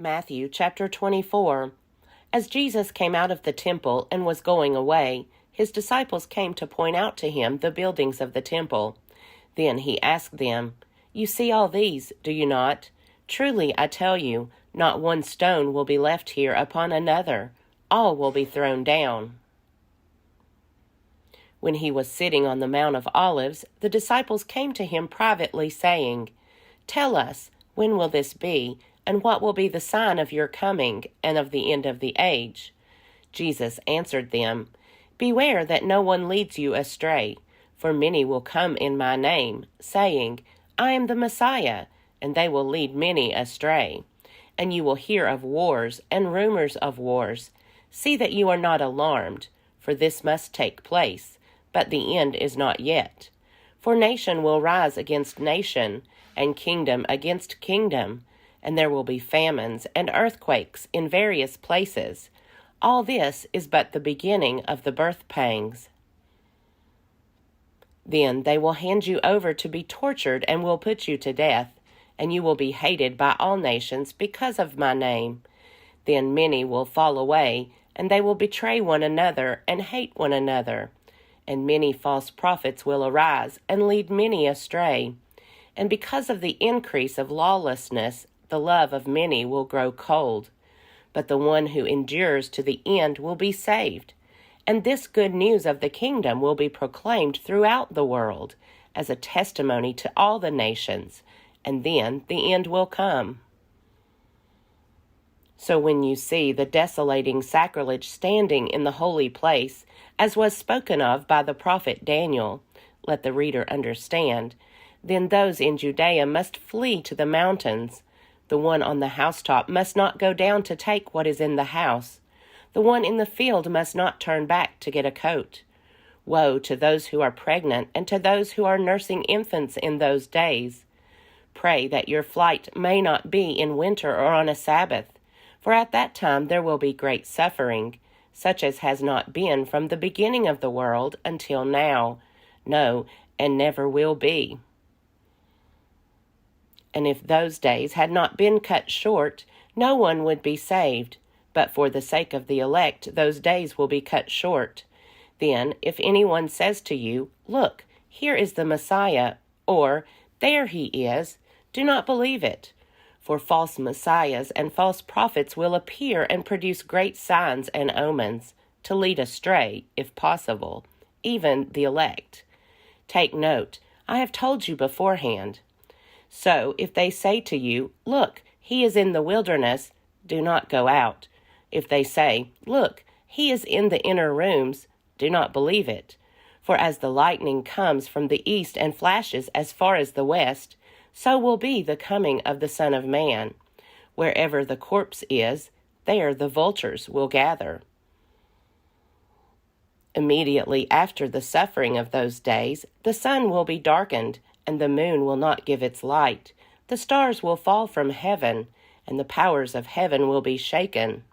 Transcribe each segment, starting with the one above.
Matthew chapter 24. As Jesus came out of the temple and was going away, his disciples came to point out to him the buildings of the temple. Then he asked them, "You see all these, do you not? Truly I tell you, not one stone will be left here upon another. All will be thrown down." When he was sitting on the Mount of Olives, the disciples came to him privately, saying, "Tell us, when will this be, and what will be the sign of your coming and of the end of the age?" Jesus answered them, "Beware that no one leads you astray, for many will come in my name, saying, 'I am the Messiah,' and they will lead many astray. And you will hear of wars and rumors of wars. See that you are not alarmed, for this must take place, but the end is not yet. For nation will rise against nation, and kingdom against kingdom, and there will be famines and earthquakes in various places. All this is but the beginning of the birth pangs. Then they will hand you over to be tortured and will put you to death, and you will be hated by all nations because of my name. Then many will fall away, and they will betray one another and hate one another. And many false prophets will arise and lead many astray. And because of the increase of lawlessness, the love of many will grow cold. But the one who endures to the end will be saved. And this good news of the kingdom will be proclaimed throughout the world as a testimony to all the nations, and then the end will come. So when you see the desolating sacrilege standing in the holy place, as was spoken of by the prophet Daniel, let the reader understand, then those in Judea must flee to the mountains. The one on the housetop must not go down to take what is in the house. The one in the field must not turn back to get a coat. Woe to those who are pregnant and to those who are nursing infants in those days. Pray that your flight may not be in winter or on a Sabbath, for at that time there will be great suffering, such as has not been from the beginning of the world until now, no, and never will be. And if those days had not been cut short, no one would be saved. But for the sake of the elect, those days will be cut short. Then, if anyone says to you, 'Look, here is the Messiah,' or 'There he is,' do not believe it. For false messiahs and false prophets will appear and produce great signs and omens, to lead astray, if possible, even the elect. Take note, I have told you beforehand. So if they say to you, 'Look, he is in the wilderness,' do not go out. If they say, 'Look, he is in the inner rooms,' do not believe it. For as the lightning comes from the east and flashes as far as the west, so will be the coming of the Son of Man. Wherever the corpse is, there the vultures will gather." Immediately after the suffering of those days, the sun will be darkened, and the moon will not give its light. The stars will fall from heaven, and the powers of heaven will be shaken.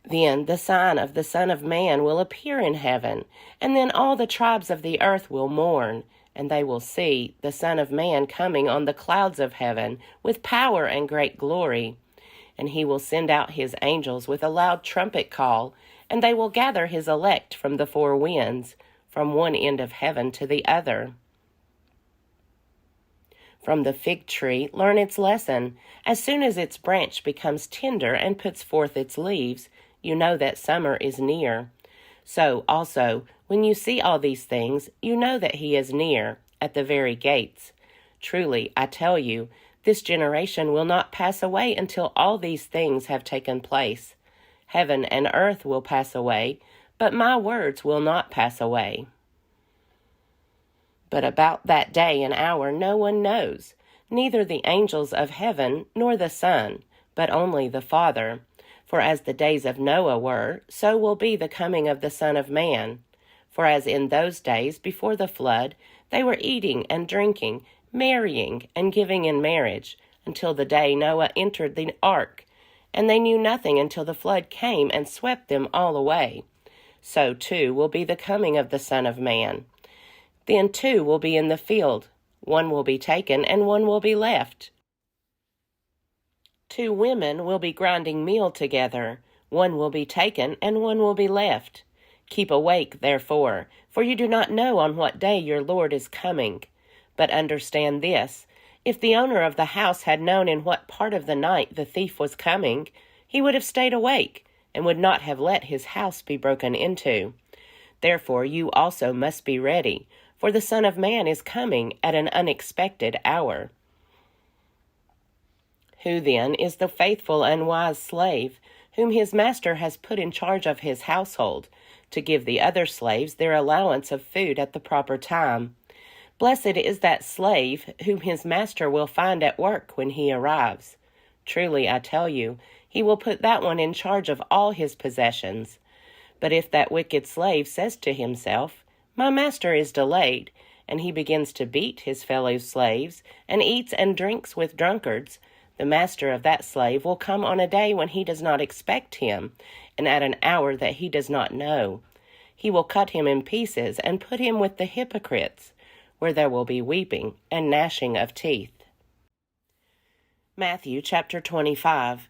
Then the sign of the Son of Man will appear in heaven, and then all the tribes of the earth will mourn, and they will see the Son of Man coming on the clouds of heaven with power and great glory. And he will send out his angels with a loud trumpet call, and they will gather his elect from the four winds, from one end of heaven to the other. From the fig tree learn its lesson. As soon as its branch becomes tender and puts forth its leaves, you know that summer is near. So also, when you see all these things, you know that he is near, at the very gates. Truly, I tell you, this generation will not pass away until all these things have taken place. Heaven and earth will pass away, but my words will not pass away. But about that day and hour no one knows, neither the angels of heaven nor the Son, but only the Father. For as the days of Noah were, so will be the coming of the Son of Man. For as in those days before the flood, they were eating and drinking, marrying and giving in marriage, until the day Noah entered the ark, and they knew nothing until the flood came and swept them all away. So too will be the coming of the Son of Man. Then two will be in the field, one will be taken and one will be left. 2 women will be grinding meal together. One will be taken, and one will be left. Keep awake, therefore, for you do not know on what day your Lord is coming. But understand this, if the owner of the house had known in what part of the night the thief was coming, he would have stayed awake, and would not have let his house be broken into. Therefore you also must be ready, for the Son of Man is coming at an unexpected hour. Who then is the faithful and wise slave, whom his master has put in charge of his household, to give the other slaves their allowance of food at the proper time? Blessed is that slave whom his master will find at work when he arrives. Truly, I tell you, he will put that one in charge of all his possessions. But if that wicked slave says to himself, "My master is delayed," and he begins to beat his fellow slaves, and eats and drinks with drunkards, the master of that slave will come on a day when he does not expect him, and at an hour that he does not know. He will cut him in pieces and put him with the hypocrites, where there will be weeping and gnashing of teeth. Matthew chapter 25.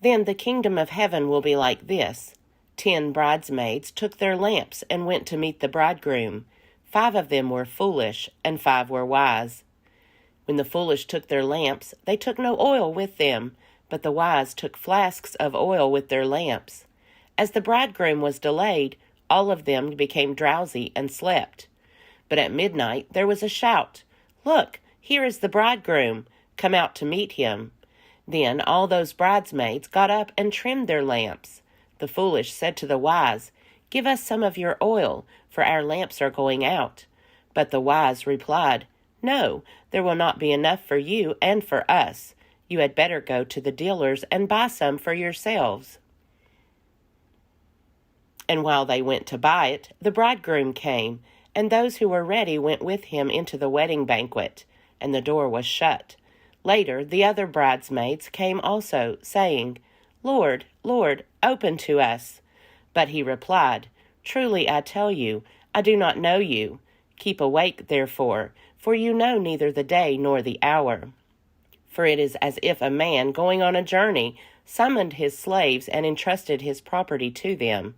Then the kingdom of heaven will be like this. 10 bridesmaids took their lamps and went to meet the bridegroom. 5 of them were foolish, and 5 were wise. When the foolish took their lamps, they took no oil with them, but the wise took flasks of oil with their lamps. As the bridegroom was delayed, all of them became drowsy and slept. But at midnight there was a shout, "Look, here is the bridegroom, come out to meet him." Then all those bridesmaids got up and trimmed their lamps. The foolish said to the wise, "Give us some of your oil, for our lamps are going out." But the wise replied, "No, there will not be enough for you and for us. You had better go to the dealers and buy some for yourselves." And while they went to buy it, the bridegroom came, and those who were ready went with him into the wedding banquet, and the door was shut. Later the other bridesmaids came also, saying, "Lord, Lord, open to us." But he replied, "Truly I tell you, I do not know you. Keep awake, therefore, for you know neither the day nor the hour. For it is as if a man going on a journey summoned his slaves and entrusted his property to them.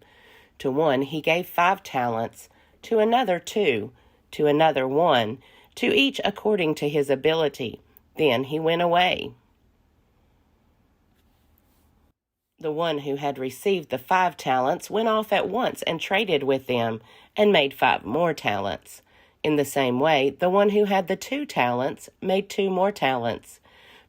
To one he gave 5 talents, to another 2, to another 1, to each according to his ability. Then he went away. The one who had received the 5 talents went off at once and traded with them, and made 5 more talents. In the same way, the one who had the 2 talents made 2 more talents.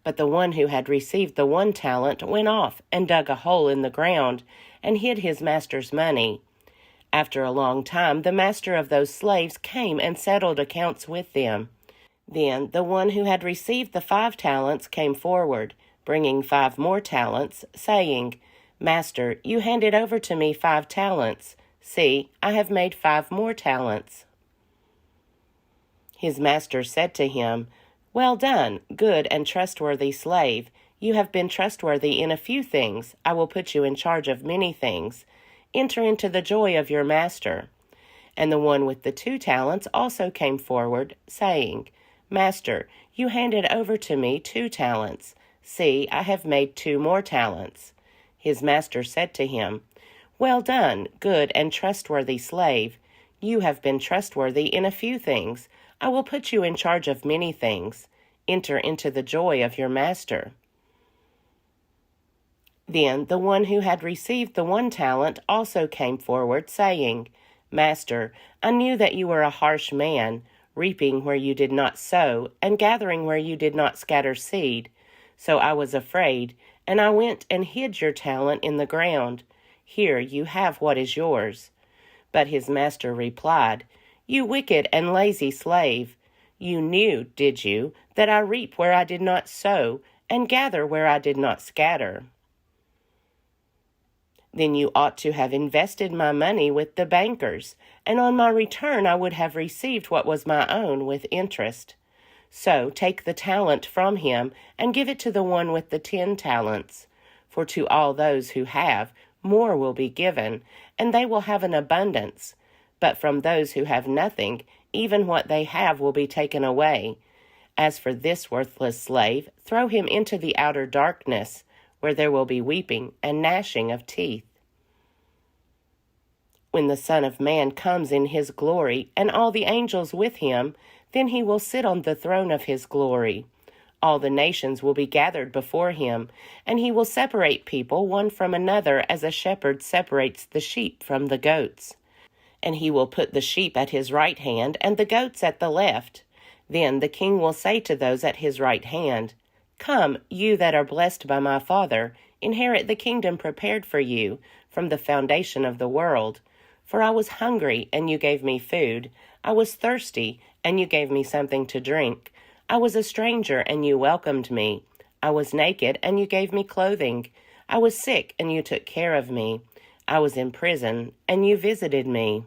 But the one who had received the 1 talent went off and dug a hole in the ground, and hid his master's money. After a long time, the master of those slaves came and settled accounts with them. Then the one who had received the 5 talents came forward, bringing 5 more talents, saying, "Master, you handed over to me 5 talents. See, I have made 5 more talents." His master said to him, "Well done, good and trustworthy slave. You have been trustworthy in a few things. I will put you in charge of many things. Enter into the joy of your master." And the one with the 2 talents also came forward, saying, "Master, you handed over to me 2 talents. See, I have made 2 more talents." His master said to him, "Well done, good and trustworthy slave. You have been trustworthy in a few things. I will put you in charge of many things. Enter into the joy of your master." Then the one who had received the 1 talent also came forward, saying, "Master, I knew that you were a harsh man, reaping where you did not sow, and gathering where you did not scatter seed. So I was afraid, and I went and hid your talent in the ground. Here you have what is yours." But his master replied, "You wicked and lazy slave, you knew, did you, that I reap where I did not sow, and gather where I did not scatter? Then you ought to have invested my money with the bankers, and on my return I would have received what was my own with interest. So take the talent from him and give it to the one with the 10 talents. For to all those who have, more will be given, and they will have an abundance. But from those who have nothing, even what they have will be taken away. As for this worthless slave, throw him into the outer darkness, where there will be weeping and gnashing of teeth. When the Son of Man comes in his glory, and all the angels with him, then he will sit on the throne of his glory. All the nations will be gathered before him, and he will separate people one from another as a shepherd separates the sheep from the goats. And he will put the sheep at his right hand and the goats at the left. Then the king will say to those at his right hand, "Come, you that are blessed by my Father, inherit the kingdom prepared for you from the foundation of the world. For I was hungry, and you gave me food. I was thirsty, and you gave me something to drink. I was a stranger, and you welcomed me. I was naked, and you gave me clothing. I was sick, and you took care of me. I was in prison, and you visited me."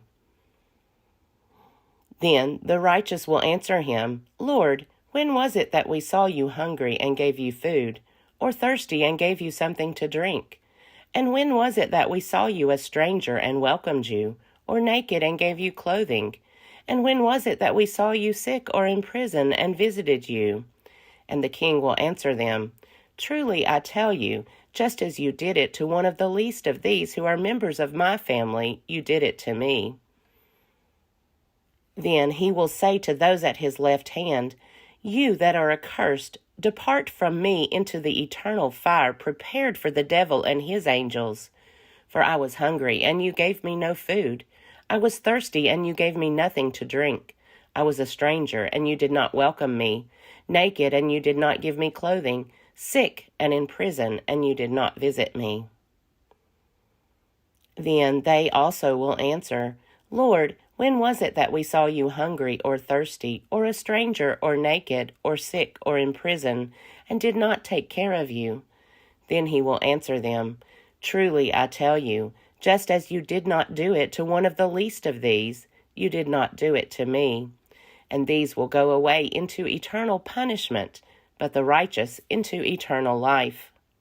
Then the righteous will answer him, "Lord, when was it that we saw you hungry and gave you food, or thirsty and gave you something to drink? And when was it that we saw you a stranger and welcomed you, or naked and gave you clothing? And when was it that we saw you sick or in prison and visited you?" And the king will answer them, "Truly I tell you, just as you did it to one of the least of these who are members of my family, you did it to me." Then he will say to those at his left hand, "You that are accursed, depart from me into the eternal fire prepared for the devil and his angels. For I was hungry, and you gave me no food. I was thirsty, and you gave me nothing to drink. I was a stranger, and you did not welcome me. Naked, and you did not give me clothing. Sick and in prison, and you did not visit me." Then they also will answer, "Lord, when was it that we saw you hungry or thirsty, or a stranger or naked, or sick or in prison, and did not take care of you?" Then he will answer them, "Truly I tell you, just as you did not do it to one of the least of these, you did not do it to me." And these will go away into eternal punishment, but the righteous into eternal life.